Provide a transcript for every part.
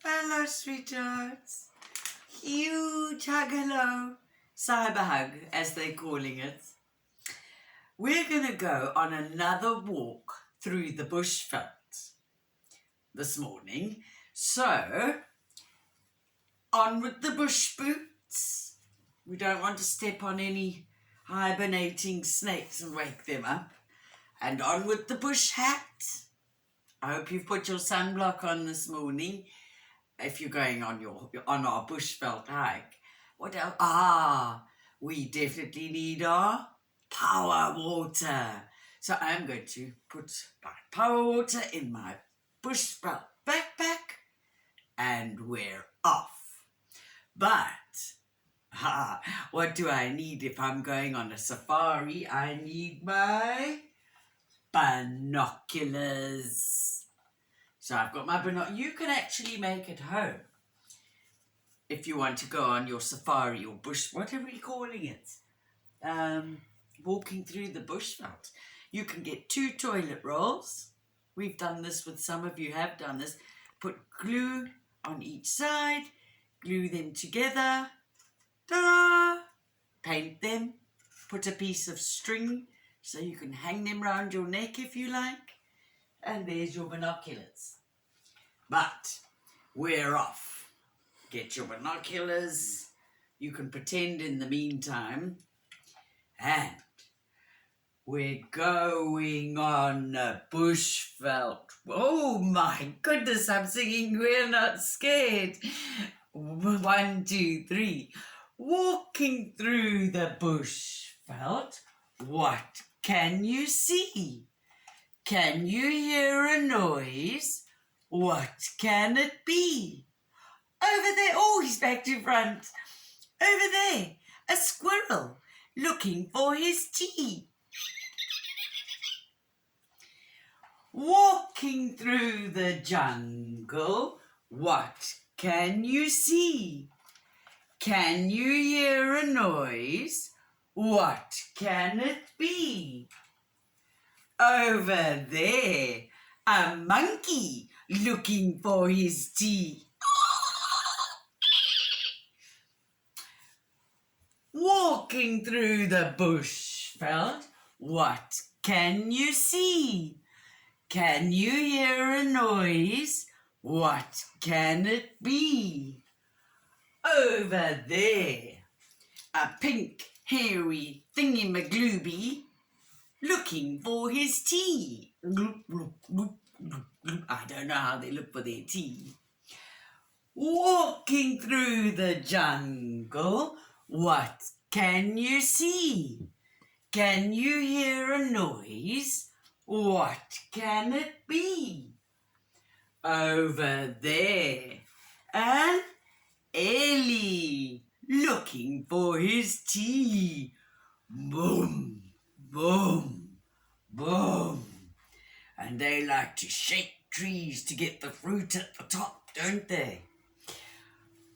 Hello, sweethearts. Huge hug hello. Cyber hug, as they're calling it. We're going to go on another walk through the bushveld this morning. So, on with the bush boots. We don't want to step on any hibernating snakes and wake them up. And on with the bush hat. I hope you've put your sunblock on this morning. If you're going on our bushveld hike. What else? We definitely need our power water. So I'm going to put my power water in my bushveld backpack and we're off. But what do I need if I'm going on a safari? I need my binoculars. So I've got my binoculars. You can actually make at home if you want to go on your safari or bush, whatever you're calling it, walking through the bushveld. You can get 2 toilet rolls. We've done this with some of you have done this. Put glue on each side, glue them together, ta-da! Paint them, put a piece of string so you can hang them round your neck if you like. And there's your binoculars. But we're off. Get your binoculars. You can pretend in the meantime. And we're going on a bushveld. Oh my goodness, I'm singing We're Not Scared. 1, 2, 3. Walking through the bushveld. What can you see? Can you hear a noise? What can it be? Over there, oh, he's back to front. Over there, a squirrel looking for his tea. Walking through the jungle, what can you see? Can you hear a noise? What can it be? Over there, a monkey looking for his tea. Walking through the bushveld, what can you see? Can you hear a noise? What can it be? Over there, a pink, hairy thingy-maglooby looking for his tea. Gloop, gloop, gloop, gloop, gloop. I don't know how they look for their tea. Walking through the jungle, what can you see? Can you hear a noise? What can it be? Over there, an Ellie looking for his tea. Boom, boom, boom. And they like to shake trees to get the fruit at the top, don't they?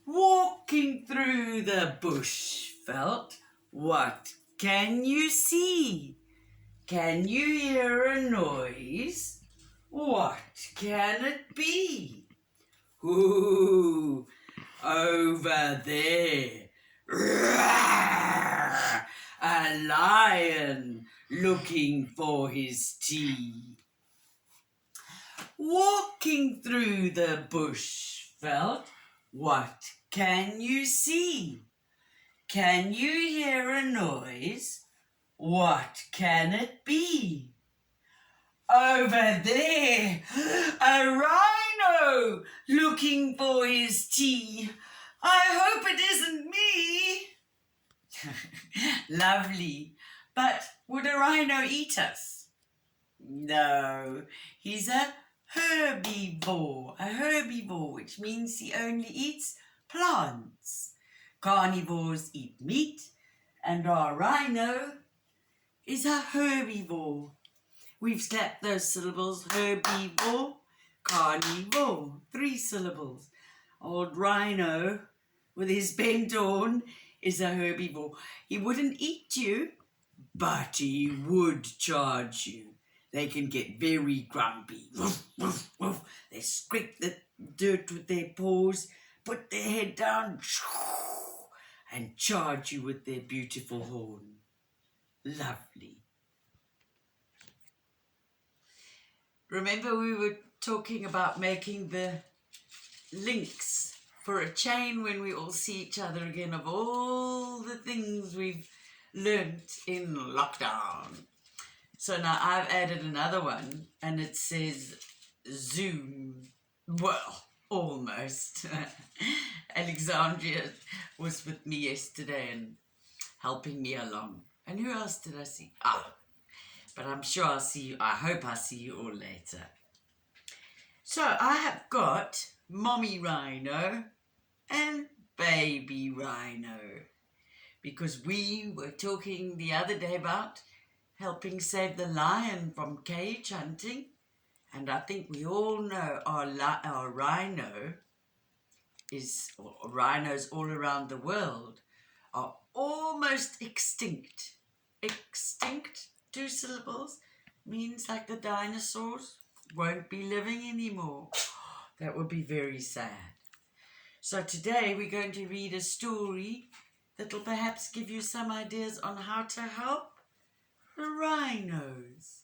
Walking through the bushveld, what can you see? Can you hear a noise? What can it be? Ooh, over there. A lion looking for his tea. Walking through the bushveld, what can you see? Can you hear a noise? What can it be? Over there, a rhino looking for his tea. I hope it isn't me. Lovely. But would a rhino eat us? No, he's a herbivore, which means he only eats plants. Carnivores eat meat, and our rhino is a herbivore. We've slapped those syllables, herbivore, carnivore, 3 syllables. Old rhino with his bent horn is a herbivore. He wouldn't eat you, but he would charge you. They can get very grumpy. Woof, woof, woof. They scrape the dirt with their paws, put their head down, and charge you with their beautiful horn. Lovely. Remember we were talking about making the links for a chain when we all see each other again of all the things we've learnt in lockdown. So now I've added another one and it says Zoom. Well, almost. Alexandria was with me yesterday and helping me along. And who else did I see? But I'm sure I'll see you. I hope I see you all later. So I have got Mommy Rhino and Baby Rhino, because we were talking the other day about helping save the lion from cage hunting, and I think we all know our rhino or rhinos all around the world are almost extinct. Extinct, 2 syllables, means like the dinosaurs won't be living anymore. That would be very sad. So today we're going to read a story that will perhaps give you some ideas on how to help the rhinos.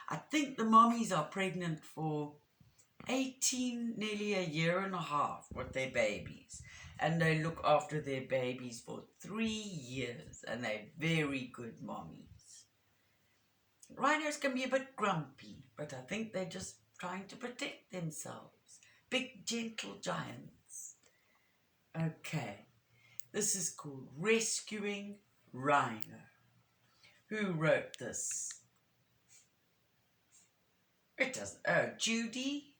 I think the mommies are pregnant for 18, nearly a year and a half with their babies. And they look after their babies for 3 years, and they're very good mommies. Rhinos can be a bit grumpy, but I think they're just trying to protect themselves. Big, gentle giants. Okay, this is called Rescuing Rhino. Who wrote this? It doesn't. Oh, Judy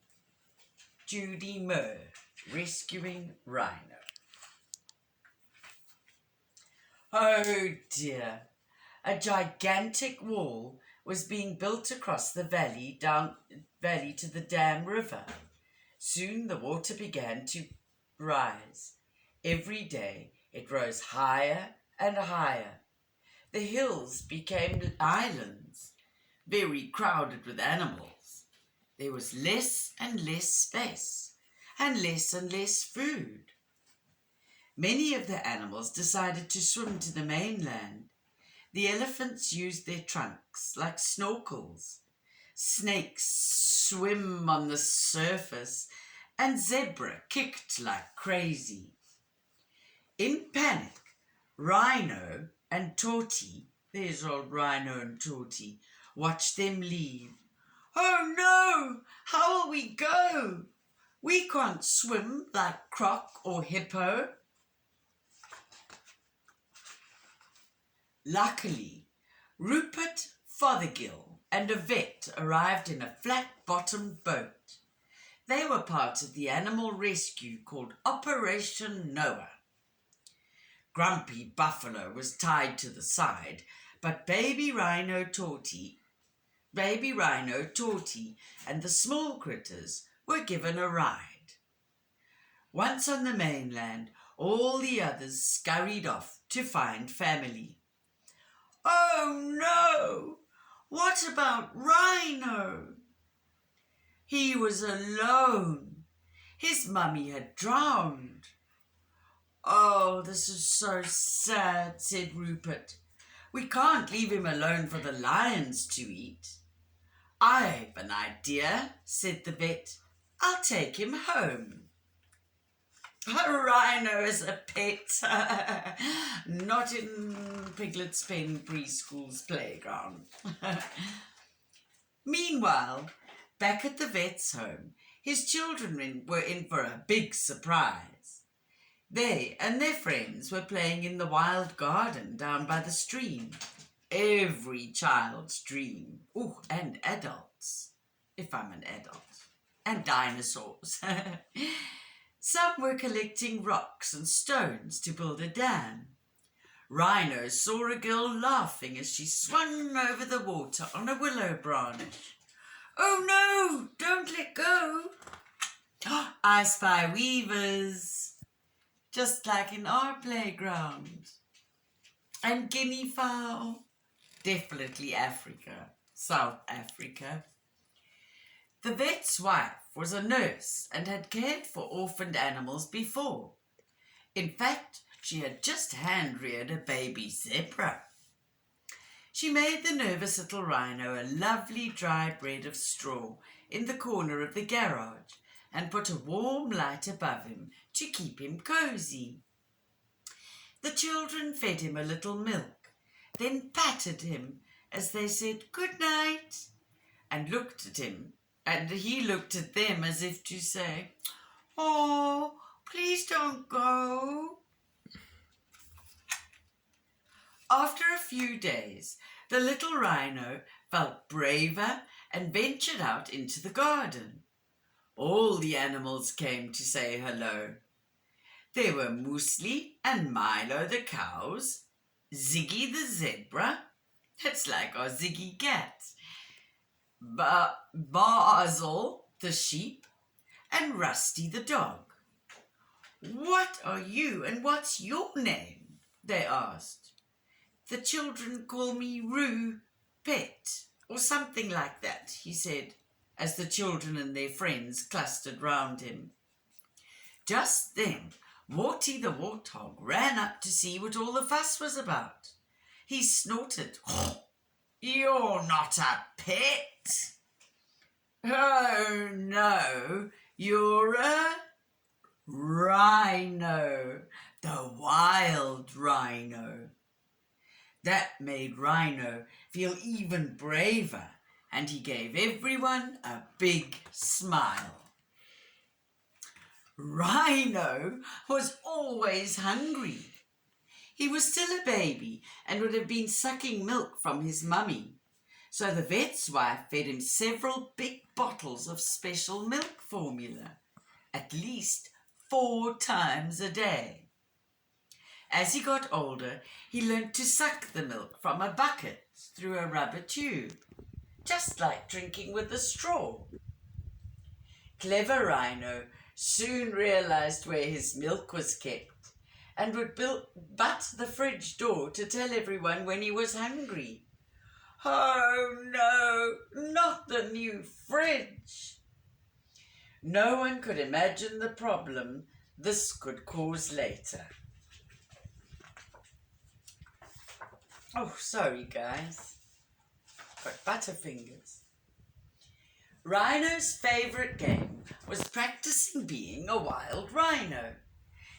Moore. Rescuing Rhino. Oh dear. A gigantic wall was being built across the valley to the dam river. Soon the water began to rise. Every day it rose higher and higher. The hills became islands, very crowded with animals. There was less and less space, and less food. Many of the animals decided to swim to the mainland. The elephants used their trunks like snorkels. Snakes swim on the surface, and zebra kicked like crazy. In panic, Rhino and Torty, there's old Rhino and Torty, watched them leave. Oh no! How will we go? We can't swim like Croc or Hippo. Luckily, Rupert Fothergill and a vet arrived in a flat-bottomed boat. They were part of the animal rescue called Operation Noah. Grumpy Buffalo was tied to the side, but Baby Rhino Torty, and the small critters were given a ride. Once on the mainland, all the others scurried off to find family. Oh no! What about Rhino? He was alone. His mummy had drowned. Oh, this is so sad, said Rupert. We can't leave him alone for the lions to eat. I've an idea, said the vet. I'll take him home. A rhino is a pet, not in Piglet's Pen Preschool's playground. Meanwhile, back at the vet's home, his children were in for a big surprise. They and their friends were playing in the wild garden down by the stream. Every child's dream. Oh, and adults, if I'm an adult. And dinosaurs. Some were collecting rocks and stones to build a dam. Rhino saw a girl laughing as she swung over the water on a willow branch. Oh no, don't let go. I spy weavers, just like in our playground. And guinea fowl, definitely Africa, South Africa. The vet's wife was a nurse and had cared for orphaned animals before. In fact, she had just hand-reared a baby zebra. She made the nervous little rhino a lovely dry bed of straw in the corner of the garage and put a warm light above him to keep him cosy. The children fed him a little milk, then patted him as they said good night and looked at him, and he looked at them as if to say, "Oh, please don't go." After a few days, the little rhino felt braver and ventured out into the garden. All the animals came to say hello. There were Moosli and Milo the cows, Ziggy the zebra, that's like our Ziggy cat, Basil the sheep, and Rusty the dog. "What are you and what's your name?" they asked. "The children call me Roo Pet, or something like that," he said, as the children and their friends clustered round him. Just then, Morty the warthog ran up to see what all the fuss was about. He snorted, "You're not a pet." "Oh no, you're a rhino, the wild rhino." That made Rhino feel even braver, and he gave everyone a big smile. Rhino was always hungry. He was still a baby and would have been sucking milk from his mummy, so the vet's wife fed him several big bottles of special milk formula, at least 4 times a day. As he got older, he learned to suck the milk from a bucket through a rubber tube, just like drinking with a straw. Clever Rhino soon realized where his milk was kept and would butt the fridge door to tell everyone when he was hungry. "Oh no, not the new fridge!" No one could imagine the problem this could cause later. Oh, sorry guys, got butterfingers. Rhino's favourite game was practicing being a wild rhino.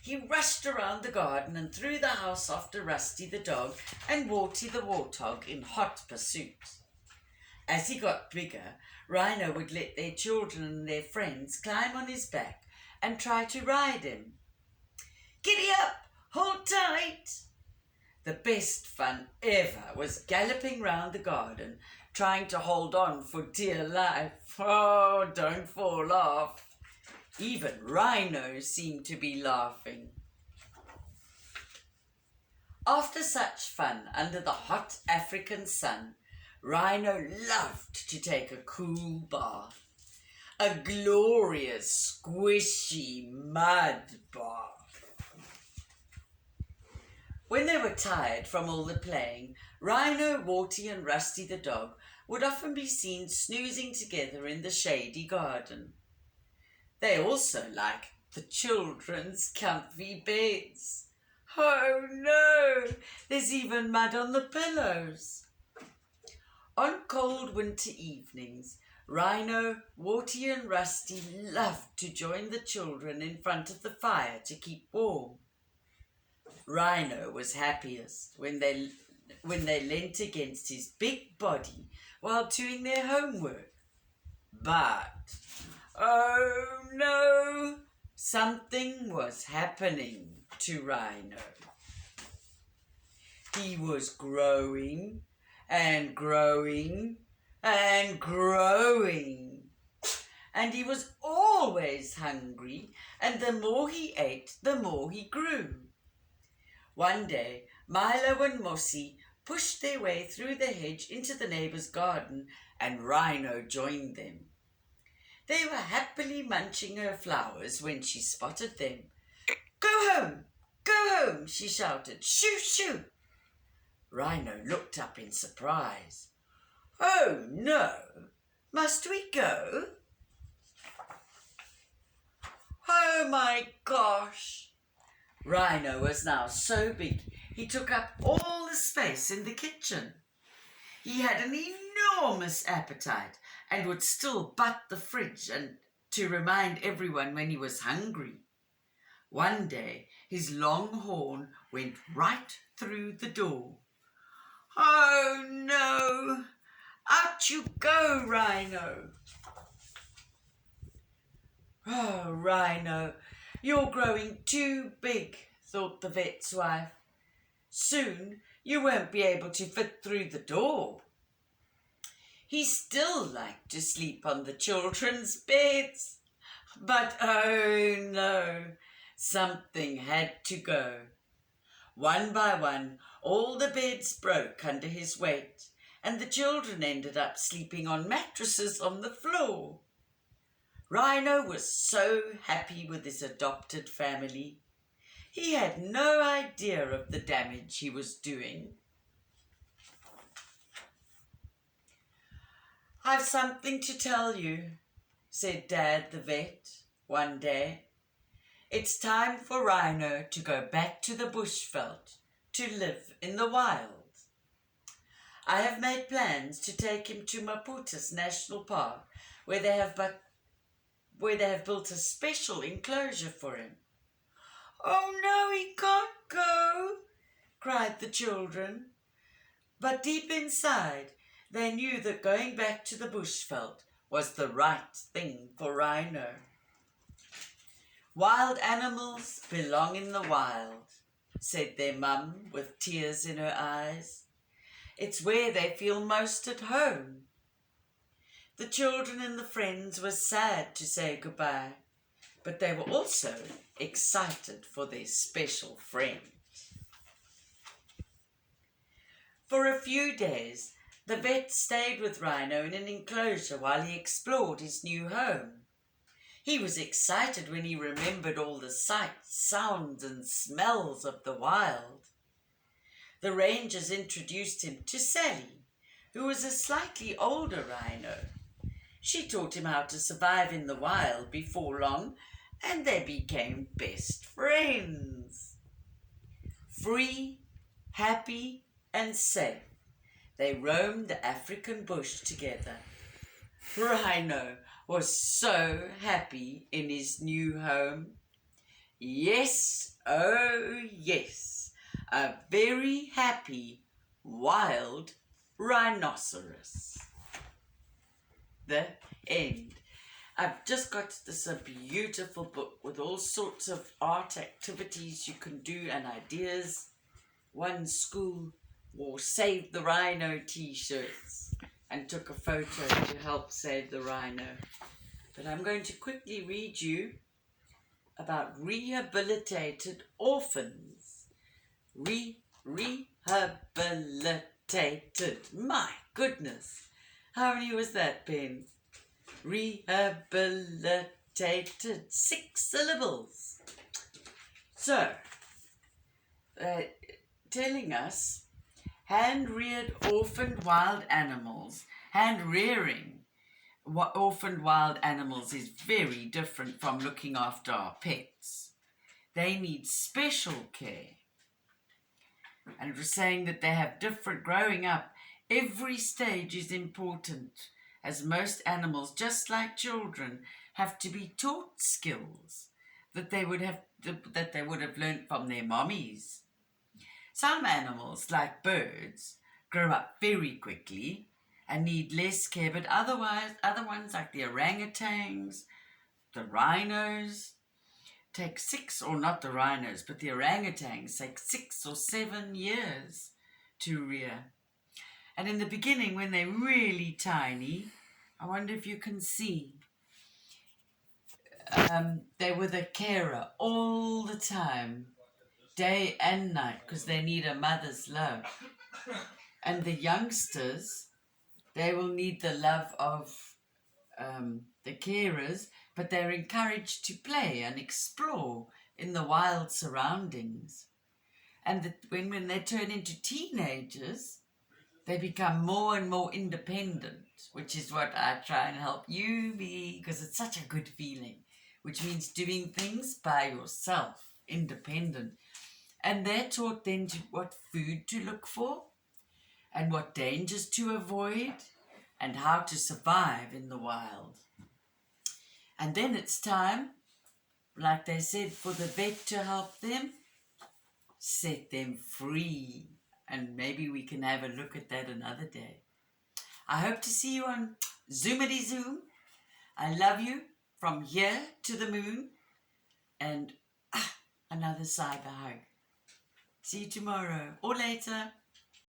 He rushed around the garden and through the house after Rusty the dog and Warty the warthog in hot pursuit. As he got bigger, Rhino would let their children and their friends climb on his back and try to ride him. "Giddy up! Hold tight!" The best fun ever was galloping round the garden, trying to hold on for dear life. Oh, don't fall off. Even Rhino seemed to be laughing. After such fun under the hot African sun, Rhino loved to take a cool bath. A glorious, squishy mud bath. When they were tired from all the playing, Rhino, Warty and Rusty the dog would often be seen snoozing together in the shady garden. They also liked the children's comfy beds. Oh no, there's even mud on the pillows. On cold winter evenings, Rhino, Warty and Rusty loved to join the children in front of the fire to keep warm. Rhino was happiest when they leant against his big body while doing their homework. But, oh no, something was happening to Rhino. He was growing and growing and growing. And he was always hungry, and the more he ate, the more he grew. One day, Milo and Mossy pushed their way through the hedge into the neighbour's garden, and Rhino joined them. They were happily munching her flowers when she spotted them. "Go home! Go home!" she shouted. "Shoo, shoo!" Rhino looked up in surprise. Oh no, must we go? Oh my gosh! Rhino was now so big he took up all the space in the kitchen. He had an enormous appetite and would still butt the fridge and to remind everyone when he was hungry. One day his long horn went right through the door. Oh no! Out you go, Rhino! Oh, Rhino, you're growing too big, thought the vet's wife. Soon you won't be able to fit through the door. He still liked to sleep on the children's beds. But oh no, something had to go. One by one, all the beds broke under his weight, and the children ended up sleeping on mattresses on the floor. Rhino was so happy with his adopted family. He had no idea of the damage he was doing. "I've something to tell you," said Dad the vet one day. "It's time for Rhino to go back to the bushveld to live in the wild. I have made plans to take him to Maputos National Park where they have built a special enclosure for him." "Oh no, he can't go," cried the children. But deep inside, they knew that going back to the bushveld was the right thing for Rhino. "Wild animals belong in the wild," said their mum with tears in her eyes. "It's where they feel most at home." The children and the friends were sad to say goodbye, but they were also excited for their special friend. For a few days, the vet stayed with Rhino in an enclosure while he explored his new home. He was excited when he remembered all the sights, sounds and smells of the wild. The rangers introduced him to Sally, who was a slightly older rhino. She taught him how to survive in the wild before long, and they became best friends. Free, happy and safe, they roamed the African bush together. Rhino was so happy in his new home. Yes, oh yes, a very happy wild rhinoceros. The end. I've just got this a beautiful book with all sorts of art activities you can do and ideas. One school wore Save the Rhino t-shirts and took a photo to help save the rhino. But I'm going to quickly read you about rehabilitated orphans. Rehabilitated. My goodness. How many was that, Ben? Rehabilitated. 6 syllables. So, telling us hand-reared orphaned wild animals. Hand-rearing orphaned wild animals is very different from looking after our pets. They need special care. And it was saying that they have different growing up. Every stage is important, as most animals, just like children, have to be taught skills that they would have learnt from their mommies. Some animals, like birds, grow up very quickly and need less care, but other ones, like the orangutans, the rhinos, take 6, or not the rhinos, but the orangutans take 6 or 7 years to rear. And in the beginning, when they're really tiny, I wonder if you can see, they're with a carer all the time, day and night, because they need a mother's love. And the youngsters, they will need the love of the carers, but they're encouraged to play and explore in the wild surroundings. And when they turn into teenagers, they become more and more independent, which is what I try and help you be, because it's such a good feeling, which means doing things by yourself, independent. And they're taught then what food to look for and what dangers to avoid and how to survive in the wild. And then it's time, like they said, for the vet to help them, set them free. And maybe we can have a look at that another day. I hope to see you on Zoomity Zoom. I love you from here to the moon. And another cyber hug. See you tomorrow or later.